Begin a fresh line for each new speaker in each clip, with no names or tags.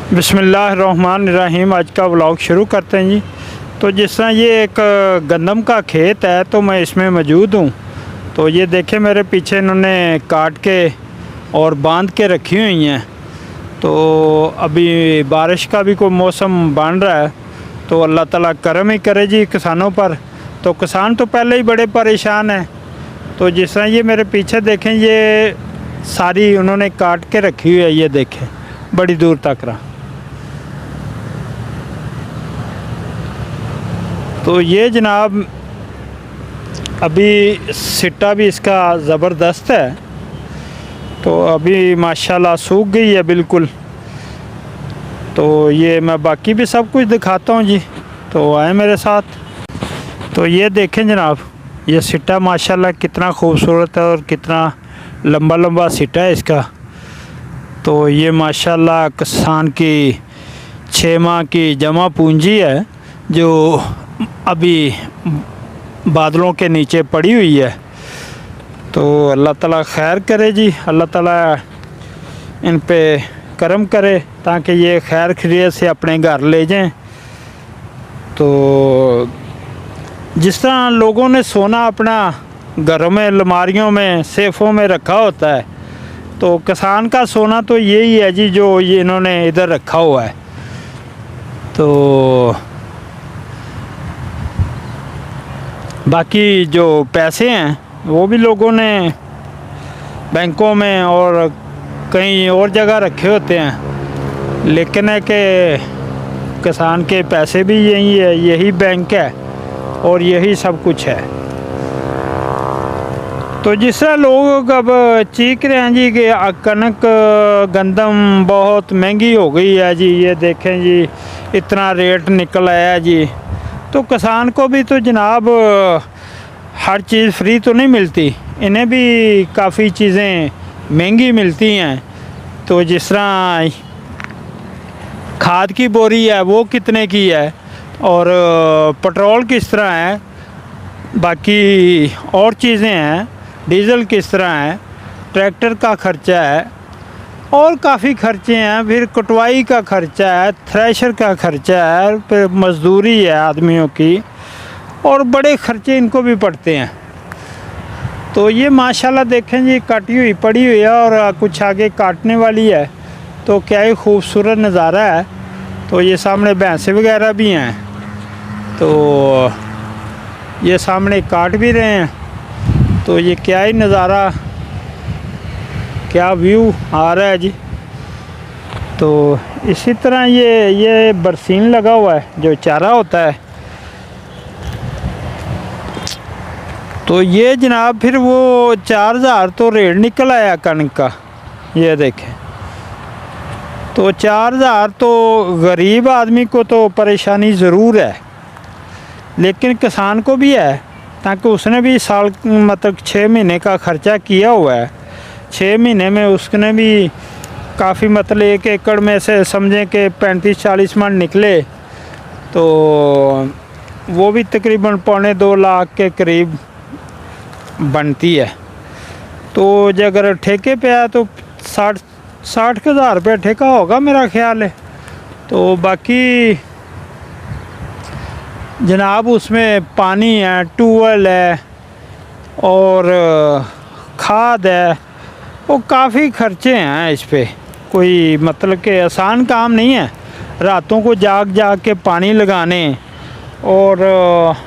बिस्मिल्लाहिर्रहमानिर्रहीम। आज का व्लॉग शुरू करते हैं जी। तो जिस तरह ये एक गंदम का खेत है तो मैं इसमें मौजूद हूँ। तो ये देखें मेरे पीछे इन्होंने काट के और बांध के रखी हुई हैं। तो अभी बारिश का भी कोई मौसम बन रहा है तो अल्लाह ताला करम ही करे जी किसानों पर। तो किसान तो पहले ही बड़े परेशान हैं। तो जिस तरह ये मेरे पीछे देखें, ये सारी उन्होंने काट के रखी हुई है, ये देखें बड़ी दूर तक रहा। तो ये जनाब अभी सिट्टा भी इसका ज़बरदस्त है। तो अभी माशाल्लाह सूख गई है बिल्कुल। तो ये मैं बाकी भी सब कुछ दिखाता हूँ जी, तो आए मेरे साथ। तो ये देखें जनाब, ये सिट्टा माशाल्लाह कितना खूबसूरत है और कितना लंबा लंबा सिट्टा है इसका। तो ये माशाल्लाह किसान की 6 माह की जमा पूंजी है जो अभी बादलों के नीचे पड़ी हुई है। तो अल्लाह ताला खैर करे जी, अल्लाह ताला इन पे करम करे ताकि ये खैर खैरियत से अपने घर ले जाएं। तो जिस तरह लोगों ने सोना अपना घरों में अलमारियों में सेफ़ों में रखा होता है, तो किसान का सोना तो यही है जी जो ये इन्होंने इधर रखा हुआ है। तो बाकी जो पैसे हैं वो भी लोगों ने बैंकों में और कहीं और जगह रखे होते हैं, लेकिन है कि किसान के पैसे भी यही है, यही बैंक है और यही सब कुछ है। तो जिस तरह लोग अब चीख रहे हैं जी कि कनक गंदम बहुत महंगी हो गई है जी, ये देखें जी इतना रेट निकल आया जी। तो किसान को भी तो जनाब हर चीज़ फ्री तो नहीं मिलती, इन्हें भी काफ़ी चीज़ें महंगी मिलती हैं। तो जिस तरह खाद की बोरी है वो कितने की है और पेट्रोल किस तरह है, बाकी और चीज़ें हैं, डीज़ल किस तरह है, ट्रैक्टर का ख़र्चा है और काफ़ी खर्चे हैं। फिर कटवाई का ख़र्चा है, थ्रेशर का ख़र्चा है, फिर मज़दूरी है आदमियों की और बड़े ख़र्चे इनको भी पड़ते हैं। तो ये माशाल्लाह देखें जी कटी हुई पड़ी हुई है और कुछ आगे काटने वाली है। तो क्या ही खूबसूरत नज़ारा है। तो ये सामने भैंसें वगैरह भी हैं, तो ये सामने काट भी रहे हैं। तो ये क्या ही नज़ारा, क्या व्यू आ रहा है जी। तो इसी तरह ये बरसीन लगा हुआ है जो चारा होता है। तो ये जनाब फिर वो 4000 तो रेट निकल आया कणक का, ये देखें। तो 4000 तो गरीब आदमी को तो परेशानी ज़रूर है, लेकिन किसान को भी है ताकि उसने भी साल मतलब 6 महीने का ख़र्चा किया हुआ है। 6 महीने में उसने भी काफ़ी मतलब 1 एकड़ में से समझें कि 35-40 मन निकले, तो वो भी तकरीबन 2.25 लाख के करीब बनती है। तो जो अगर ठेके पे आया तो 60 हज़ार रुपये ठेका होगा मेरा ख्याल है। तो बाकी जनाब उसमें पानी है, ट्यूबवेल है और खाद है, वो काफ़ी खर्चे हैं इस पे। कोई मतलब कि आसान काम नहीं है रातों को जाग जाग के पानी लगाने। और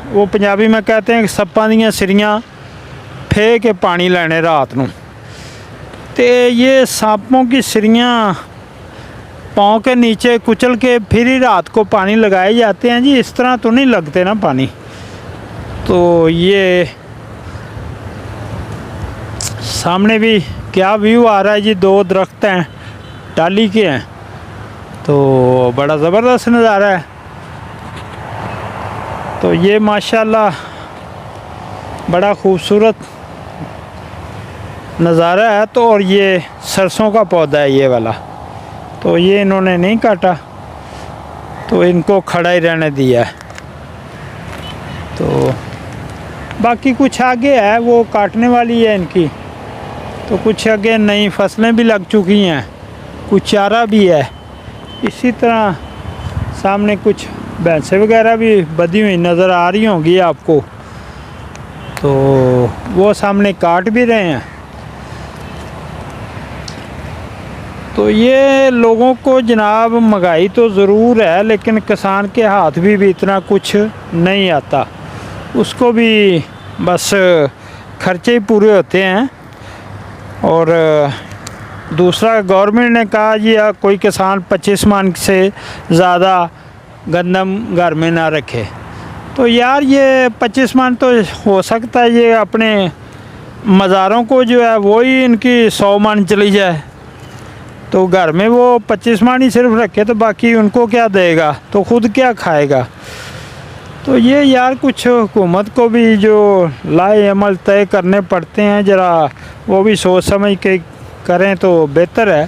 वो पंजाबी में कहते हैं कि सप्पां दियां सिरियां फे के पानी लेने रात नूं। तो ये सांपों की सिरियां पाँव के नीचे कुचल के फिर ही रात को पानी लगाए जाते हैं जी, इस तरह तो नहीं लगते ना पानी। तो ये सामने भी क्या व्यू आ रहा है जी, 2 दरख्त हैं टाली के हैं, तो बड़ा ज़बरदस्त नज़ारा है। तो ये माशाल्लाह बड़ा खूबसूरत नज़ारा है। तो और ये सरसों का पौधा है ये वाला, तो ये इन्होंने नहीं काटा, तो इनको खड़ा ही रहने दिया है। तो बाकी कुछ आगे है वो काटने वाली है इनकी। तो कुछ आगे नई फसलें भी लग चुकी हैं, कुछ चारा भी है। इसी तरह सामने कुछ भैंसें वगैरह भी बंधी हुई नज़र आ रही होंगी आपको, तो वो सामने काट भी रहे हैं। तो ये लोगों को जनाब महंगाई तो ज़रूर है, लेकिन किसान के हाथ भी इतना कुछ नहीं आता, उसको भी बस खर्चे ही पूरे होते हैं। और दूसरा, गवर्नमेंट ने कहा जी कोई किसान 25 मन से ज़्यादा गंदम घर में ना रखे। तो यार ये 25 मन तो हो सकता है ये अपने मज़ारों को जो है वही इनकी 100 मन चली जाए, तो घर में वो 25 मन ही सिर्फ रखे, तो बाकी उनको क्या देगा, तो ख़ुद क्या खाएगा। तो ये यार कुछ हुकूमत को भी जो लाए अमल तय करने पड़ते हैं, ज़रा वो भी सोच समझ के करें तो बेहतर है,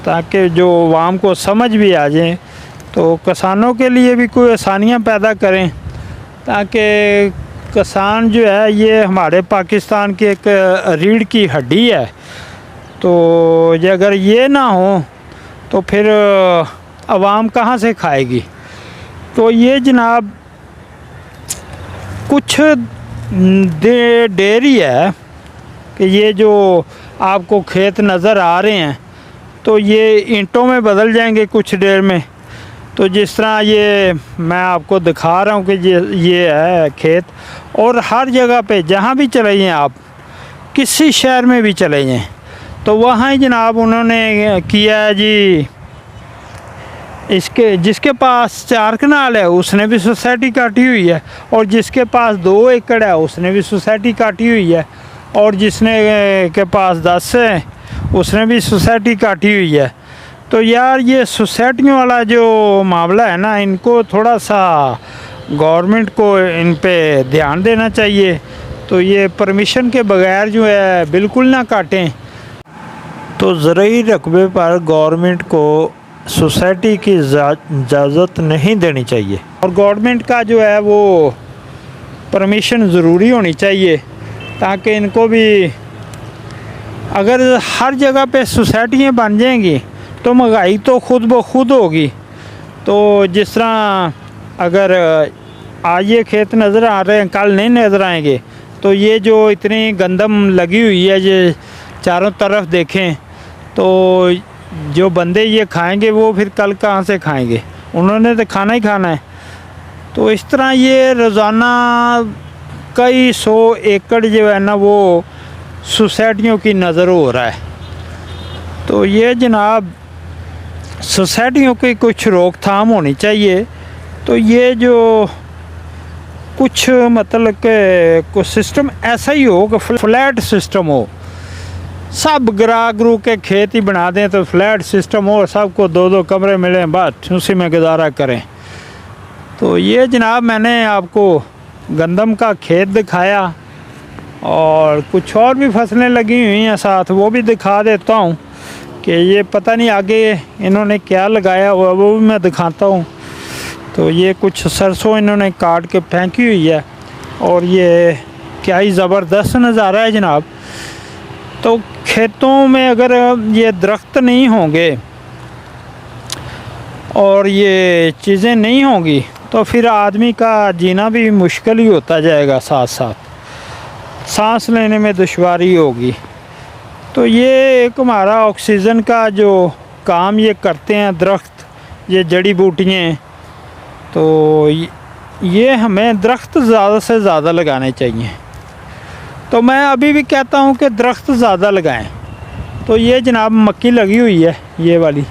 ताकि जो आवाम को समझ भी आ जाए। तो किसानों के लिए भी कोई आसानियाँ पैदा करें, ताकि किसान जो है ये हमारे पाकिस्तान की एक रीढ़ की हड्डी है। तो ये अगर ये ना हो तो फिर आवाम कहाँ से खाएगी। तो ये जनाब कुछ देर ही है कि ये जो आपको खेत नज़र आ रहे हैं, तो ये ईंटों में बदल जाएंगे कुछ देर में। तो जिस तरह ये मैं आपको दिखा रहा हूँ कि ये है खेत, और हर जगह पे जहाँ भी चले जाएँ आप, किसी शहर में भी चले जाएँ, तो वहाँ ही जनाब उन्होंने किया है जी, इसके जिसके पास 4 कनाल है उसने भी सोसाइटी काटी हुई है, और जिसके पास 2 एकड़ है उसने भी सोसाइटी काटी हुई है, और जिसने के पास 10 है उसने भी सोसाइटी काटी हुई है। तो यार ये सोसाइटियों वाला जो मामला है ना, इनको थोड़ा सा गवर्नमेंट को इन पे ध्यान देना चाहिए। तो ये परमिशन के बगैर जो है बिल्कुल ना काटें। तो ज़रूरी रकबे पर गवर्नमेंट को सोसाइटी की इजाज़त नहीं देनी चाहिए, और गवर्नमेंट का जो है वो परमिशन ज़रूरी होनी चाहिए, ताकि इनको भी, अगर हर जगह पे सोसाइटियाँ बन जाएंगी तो महंगाई तो खुद ब खुद होगी। तो जिस तरह अगर आज ये खेत नज़र आ रहे हैं, कल नहीं नज़र आएंगे, तो ये जो इतनी गंदम लगी हुई है ये चारों तरफ देखें, तो जो बंदे ये खाएंगे वो फिर कल कहाँ से खाएंगे, उन्होंने तो खाना ही खाना है। तो इस तरह ये रोज़ाना कई 100 एकड़ जो है ना वो सोसाइटियों की नज़र हो रहा है। तो ये जनाब सोसाइटियों की कुछ रोकथाम होनी चाहिए। तो ये जो कुछ मतलब कि कुछ सिस्टम ऐसा ही हो कि फ्लैट सिस्टम हो, सब गरू के खेत ही बना दें, तो फ्लैट सिस्टम हो, सबको 2-2 कमरे मिलें, बस उसी में गुजारा करें। तो ये जनाब मैंने आपको गंदम का खेत दिखाया, और कुछ और भी फसलें लगी हुई हैं साथ, वो भी दिखा देता हूँ कि ये पता नहीं आगे इन्होंने क्या लगाया हुआ, वो भी मैं दिखाता हूँ। तो ये कुछ सरसों इन्होंने काट के फेंकी हुई है, और ये क्या ही ज़बरदस्त नज़ारा है जनाब। तो खेतों में अगर ये दरख्त नहीं होंगे और ये चीज़ें नहीं होंगी, तो फिर आदमी का जीना भी मुश्किल ही होता जाएगा, साथ साथ सांस लेने में दुश्वारी होगी। तो ये एक हमारा ऑक्सीजन का जो काम ये करते हैं दरख्त, ये जड़ी बूटियाँ, तो ये हमें दरख्त ज़्यादा से ज़्यादा लगाने चाहिए। तो मैं अभी भी कहता हूँ कि दरख्त ज़्यादा लगाएं। तो ये जनाब मक्की लगी हुई है ये वाली।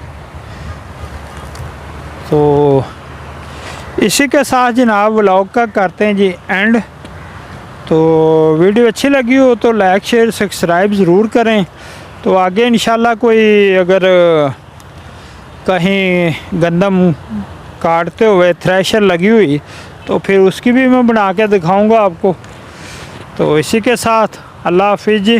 तो इसी के साथ जनाब व्लॉग का करते हैं जी एंड। तो वीडियो अच्छी लगी हो तो लाइक शेयर सब्सक्राइब ज़रूर करें। तो आगे इंशाल्लाह कोई अगर कहीं गंदम काटते हुए थ्रेशर लगी हुई तो फिर उसकी भी मैं बना के दिखाऊंगा आपको। तो इसी के साथ अल्लाह हाफिज़ जी।